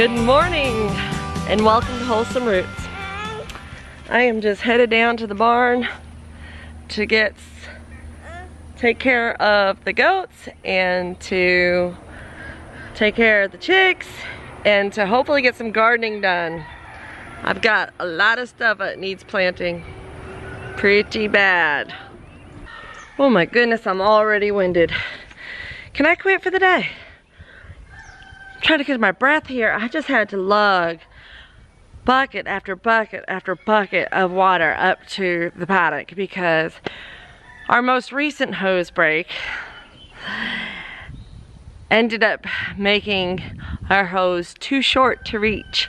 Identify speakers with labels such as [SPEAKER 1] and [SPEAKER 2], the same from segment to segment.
[SPEAKER 1] Good morning and welcome to Wholesome Roots. I am just headed down to the barn to take care of the goats and to take care of the chicks and to hopefully get some gardening done. I've got a lot of stuff that needs planting. Pretty bad. Oh my goodness, I'm already winded. Can I quit for the day? I'm trying to catch my breath here. I just had to lug bucket after bucket after bucket of water up to the paddock because our most recent hose break ended up making our hose too short to reach.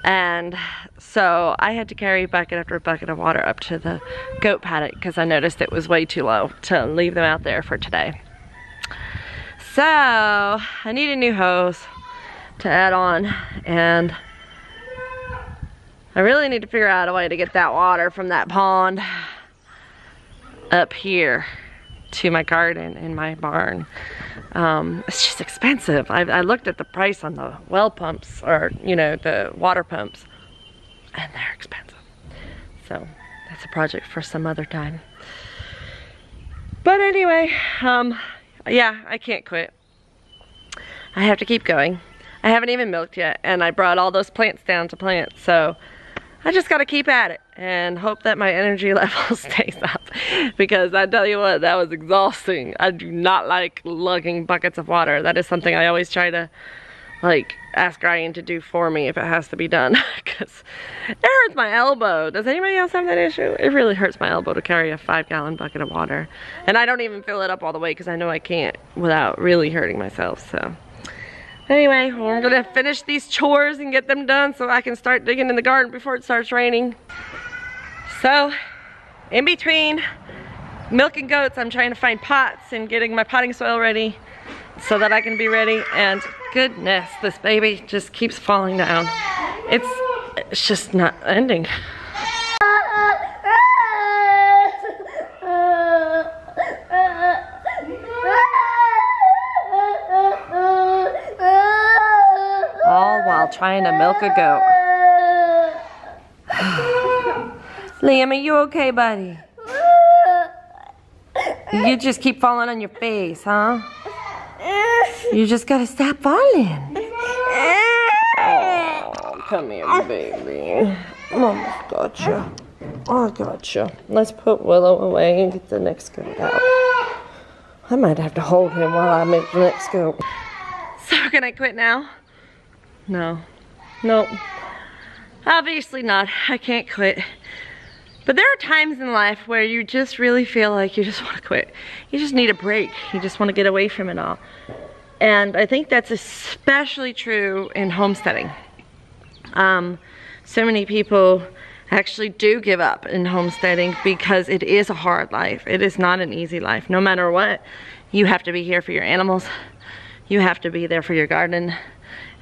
[SPEAKER 1] And so I had to carry bucket after bucket of water up to the goat paddock because I noticed it was way too low to leave them out there for today. So I need a new hose to add on, and I really need to figure out a way to get that water from that pond up here to my garden in my barn. It's just expensive. I looked at the price on the well pumps, or you know, the water pumps, and they're expensive. So that's a project for some other time. But anyway, yeah, I can't quit. I have to keep going. I haven't even milked yet, and I brought all those plants down to plant, so I just gotta keep at it and hope that my energy level stays up, because I tell you what, that was exhausting. I do not like lugging buckets of water. That is something I always try to like ask Ryan to do for me if it has to be done, because it hurts my elbow. Does anybody else have that issue? It really hurts my elbow to carry a 5-gallon bucket of water, and I don't even fill it up all the way because I know I can't without really hurting myself. So anyway, we're gonna finish these chores and get them done so I can start digging in the garden before it starts raining. So in between milking goats, I'm trying to find pots and getting my potting soil ready so that I can be ready. And goodness, this baby just keeps falling down. It's just not ending. All while trying to milk a goat. Liam, are you okay, buddy? You just keep falling on your face, huh? You just gotta stop falling. Oh, come here, baby. Mama's got you. I got you. Let's put Willow away and get the next goat out. I might have to hold him while I make the next goat. So can I quit now? No. Nope. Obviously not. I can't quit. But there are times in life where you just really feel like you just want to quit. You just need a break. You just want to get away from it all. And I think that's especially true in homesteading. So many people actually do give up in homesteading because it is a hard life. It is not an easy life. No matter what, you have to be here for your animals. You have to be there for your garden.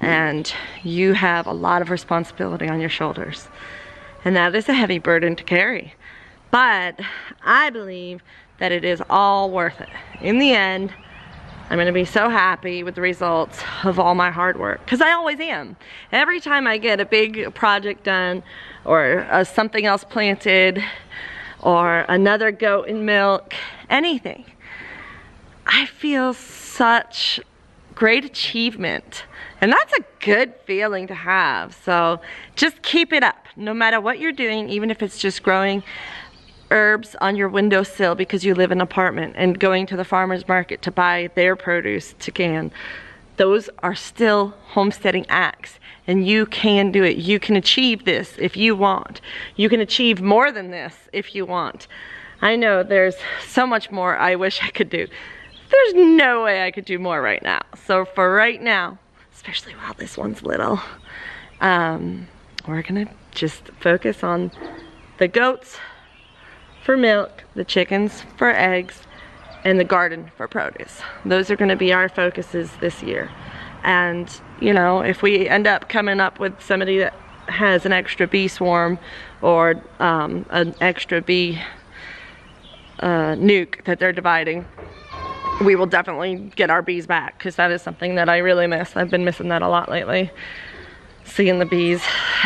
[SPEAKER 1] And you have a lot of responsibility on your shoulders. And that is a heavy burden to carry. But I believe that it is all worth it. In the end, I'm gonna be so happy with the results of all my hard work, because I always am. Every time I get a big project done, or something else planted, or another goat in milk, anything, I feel such great achievement. And that's a good feeling to have. So just keep it up, no matter what you're doing, even if it's just growing herbs on your windowsill because you live in an apartment and going to the farmer's market to buy their produce to can. Those are still homesteading acts, and you can do it. You can achieve this if you want. You can achieve more than this if you want. I know there's so much more I wish I could do. There's no way I could do more right now. So for right now, especially while this one's little, we're gonna just focus on the goats for milk, the chickens for eggs, and the garden for produce. Those are gonna be our focuses this year. And you know, if we end up coming up with somebody that has an extra bee swarm or an extra bee nuke that they're dividing, we will definitely get our bees back, because that is something that I really miss. I've been missing that a lot lately. seeing the bees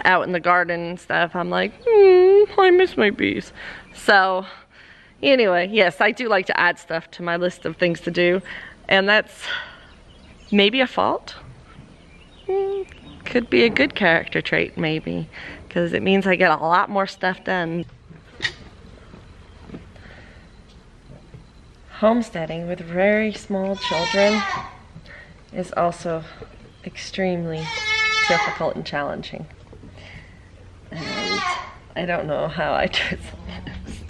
[SPEAKER 1] out in the garden and stuff, I'm like, I miss my bees. So anyway, yes, I do like to add stuff to my list of things to do, and that's maybe a fault. Could be a good character trait maybe, because it means I get a lot more stuff done. Homesteading with very small children is also extremely difficult and challenging. And I don't know how I do it sometimes.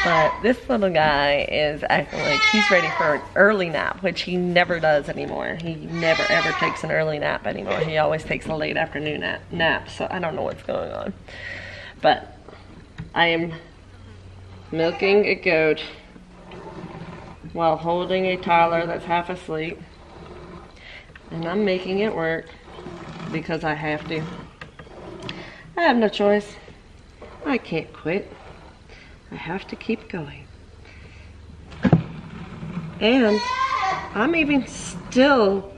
[SPEAKER 1] But this little guy is acting like he's ready for an early nap, which he never does anymore. He never ever takes an early nap anymore. He always takes a late afternoon nap, so I don't know what's going on. But I am milking a goat while holding a toddler that's half asleep. And I'm making it work because I have to. I have no choice. I can't quit. I have to keep going. And I'm even still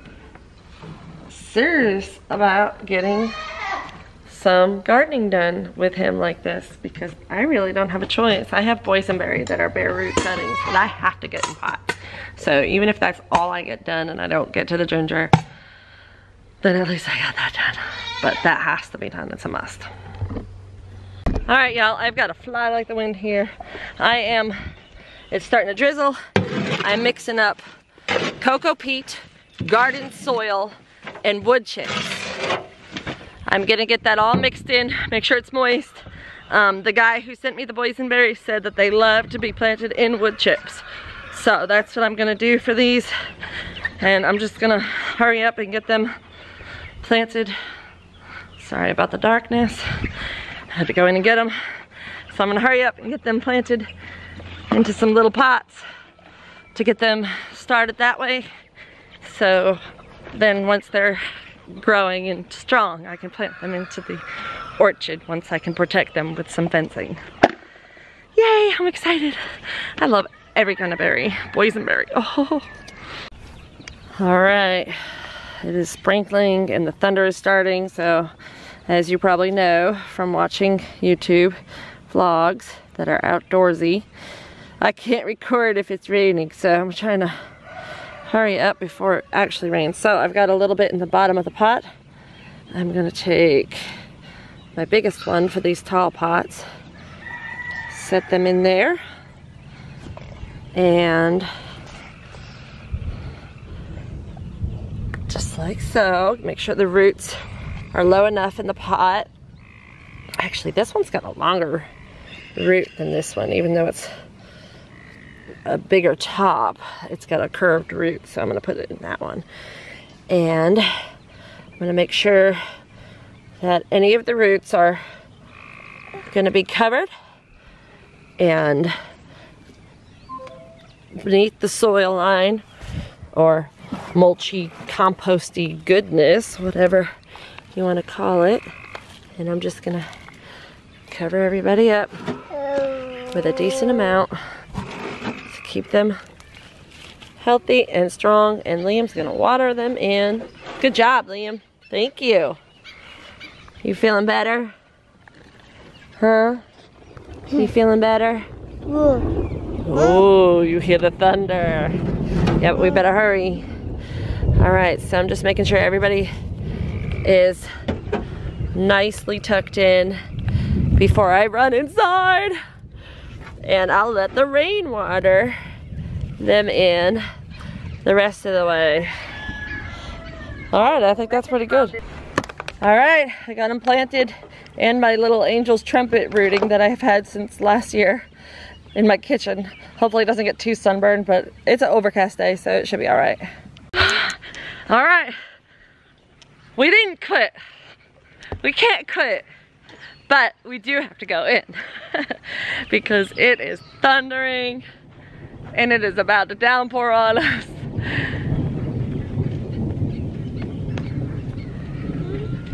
[SPEAKER 1] serious about getting some gardening done with him like this, because I really don't have a choice. I have boysenberry that are bare root cuttings that I have to get in pots. So even if that's all I get done and I don't get to the ginger, then at least I got that done. But that has to be done, it's a must. All right, y'all, I've got to fly like the wind here. It's starting to drizzle. I'm mixing up cocoa peat, garden soil, and wood chips. I'm gonna get that all mixed in, make sure it's moist. The guy who sent me the boysenberry said that they love to be planted in wood chips. So that's what I'm gonna do for these. And I'm just gonna hurry up and get them planted. Sorry about the darkness. I had to go in and get them. So I'm gonna hurry up and get them planted into some little pots to get them started that way. So then once they're growing and strong, I can plant them into the orchard once I can protect them with some fencing. Yay, I'm excited. I love every kind of berry. Boysenberry, oh. All right, it is sprinkling and the thunder is starting, so as you probably know from watching YouTube vlogs that are outdoorsy, I can't record if it's raining, so I'm trying to hurry up before it actually rains. So I've got a little bit in the bottom of the pot. I'm gonna take my biggest one for these tall pots, set them in there, and just like so, make sure the roots are low enough in the pot. Actually, this one's got a longer root than this one, even though it's a bigger top. It's got a curved root, so I'm gonna put it in that one. And I'm gonna make sure that any of the roots are gonna be covered, and beneath the soil line, or mulchy, composty goodness, whatever you want to call it. And I'm just gonna cover everybody up with a decent amount to keep them healthy and strong. And Liam's gonna water them in. Good job, Liam. Thank you. You feeling better? Huh? You feeling better? Oh, you hear the thunder. Yep, we better hurry. All right, so I'm just making sure everybody is nicely tucked in before I run inside. And I'll let the rain water them in the rest of the way. All right, I think that's pretty good. All right, I got them planted, and my little angel's trumpet rooting that I've had since last year in my kitchen. Hopefully it doesn't get too sunburned, but it's an overcast day, so it should be all right. All right, we didn't quit. We can't quit, but we do have to go in because it is thundering and it is about to downpour on us.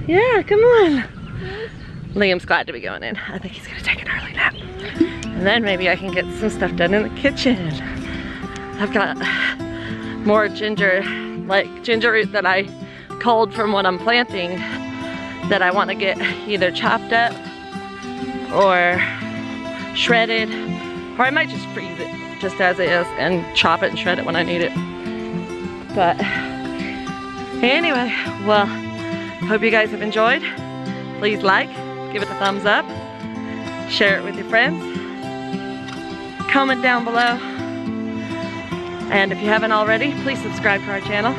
[SPEAKER 1] Yeah, come on. Liam's glad to be going in. I think he's gonna take an early nap. And then maybe I can get some stuff done in the kitchen. I've got more ginger, like ginger root that I culled from what I'm planting that I want to get either chopped up or shredded, or I might just freeze it just as it is and chop it and shred it when I need it. But anyway, well, hope you guys have enjoyed. Please like, give it a thumbs up, share it with your friends, comment down below, and if you haven't already, please subscribe to our channel.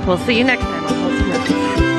[SPEAKER 1] We'll see you next time on Wholesome Roots.